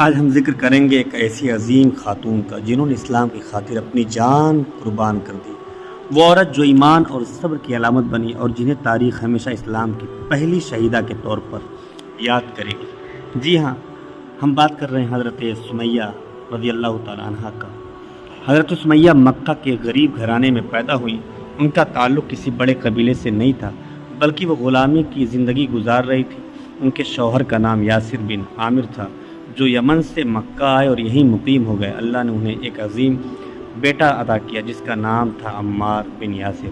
آج ہم ذکر کریں گے ایک ایسی عظیم خاتون کا جنہوں نے اسلام کی خاطر اپنی جان قربان کر دی۔ وہ عورت جو ایمان اور صبر کی علامت بنی اور جنہیں تاریخ ہمیشہ اسلام کی پہلی شہیدہ کے طور پر یاد کرے گی۔ جی ہاں، ہم بات کر رہے ہیں حضرت سمیہ رضی اللہ تعالیٰ عنہ کا۔ حضرت سمیہ مکہ کے غریب گھرانے میں پیدا ہوئی۔ ان کا تعلق کسی بڑے قبیلے سے نہیں تھا، بلکہ وہ غلامی کی زندگی گزار رہی تھی۔ ان کے شوہر کا نام یاسر بن عامر تھا، جو یمن سے مکہ آئے اور یہیں مقیم ہو گئے۔ اللہ نے انہیں ایک عظیم بیٹا عطا کیا جس کا نام تھا عمار بن یاسر،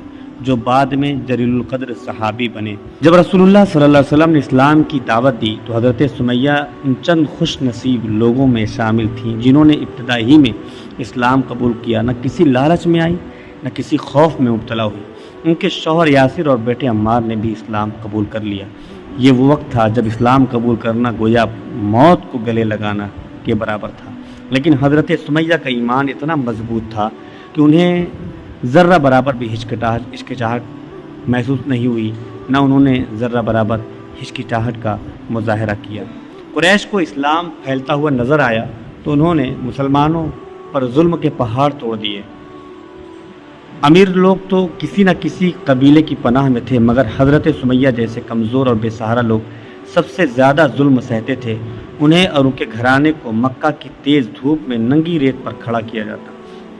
جو بعد میں جلیل القدر صحابی بنے۔ جب رسول اللہ صلی اللہ علیہ وسلم نے اسلام کی دعوت دی تو حضرت سمیہ ان چند خوش نصیب لوگوں میں شامل تھیں جنہوں نے ابتدا ہی میں اسلام قبول کیا، نہ کسی لالچ میں آئی نہ کسی خوف میں مبتلا ہوئی۔ ان کے شوہر یاسر اور بیٹے عمار نے بھی اسلام قبول کر لیا۔ یہ وہ وقت تھا جب اسلام قبول کرنا گویا موت کو گلے لگانا کے برابر تھا، لیکن حضرت سمیہ کا ایمان اتنا مضبوط تھا کہ انہیں ذرہ برابر بھی ہچکچاہٹ محسوس نہیں ہوئی، نہ انہوں نے ذرہ برابر ہچکچاہٹ کا مظاہرہ کیا۔ قریش کو اسلام پھیلتا ہوا نظر آیا تو انہوں نے مسلمانوں پر ظلم کے پہاڑ توڑ دیے۔ امیر لوگ تو کسی نہ کسی قبیلے کی پناہ میں تھے، مگر حضرت سمیہ جیسے کمزور اور بے سہارا لوگ سب سے زیادہ ظلم سہتے تھے۔ انہیں اور ان کے گھرانے کو مکہ کی تیز دھوپ میں ننگی ریت پر کھڑا کیا جاتا،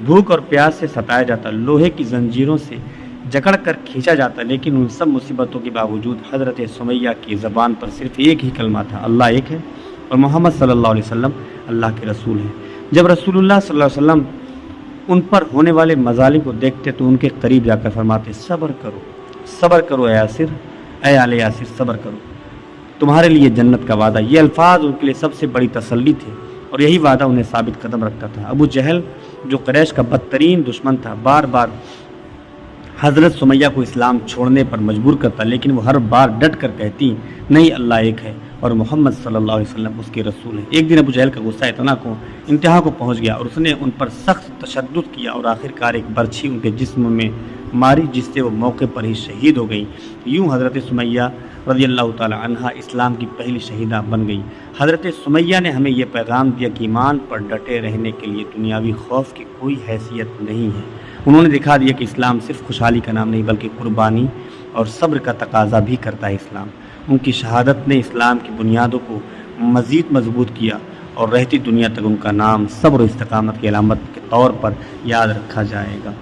بھوک اور پیاس سے ستایا جاتا، لوہے کی زنجیروں سے جکڑ کر کھینچا جاتا، لیکن ان سب مصیبتوں کے باوجود حضرت سمیہ کی زبان پر صرف ایک ہی کلمہ تھا: اللہ ایک ہے اور محمد صلی اللہ علیہ وسلم اللہ کے رسول ہیں۔ جب رسول اللہ صلی اللہ علیہ وسلم ان پر ہونے والے مظالم کو دیکھتے تو ان کے قریب جا کر فرماتے: صبر کرو اے یاسر، اے آل یاسر، صبر کرو، تمہارے لیے جنت کا وعدہ۔ یہ الفاظ ان کے لیے سب سے بڑی تسلی تھے اور یہی وعدہ انہیں ثابت قدم رکھتا تھا۔ ابو جہل جو قریش کا بدترین دشمن تھا، بار بار حضرت سمیہ کو اسلام چھوڑنے پر مجبور کرتا، لیکن وہ ہر بار ڈٹ کر کہتی: نہیں، اللہ ایک ہے اور محمد صلی اللہ علیہ وسلم اس کے رسول ہیں۔ ایک دن ابو جہل کا غصہ اتنا انتہا کو پہنچ گیا اور اس نے ان پر سخت تشدد کیا اور آخرکار ایک برچھی ان کے جسم میں ماری، جس سے وہ موقع پر ہی شہید ہو گئی۔ یوں حضرت سمیہ رضی اللہ تعالی عنہا اسلام کی پہلی شہیدہ بن گئی۔ حضرت سمیہ نے ہمیں یہ پیغام دیا کہ ایمان پر ڈٹے رہنے کے لیے دنیاوی خوف کی کوئی حیثیت نہیں ہے۔ انہوں نے دکھا دیا کہ اسلام صرف خوشحالی کا نام نہیں بلکہ قربانی اور صبر کا تقاضا بھی کرتا ہے۔ اسلام ان کی شہادت نے اسلام کی بنیادوں کو مزید مضبوط کیا اور رہتی دنیا تک ان کا نام صبر و استقامت کی علامت کے طور پر یاد رکھا جائے گا۔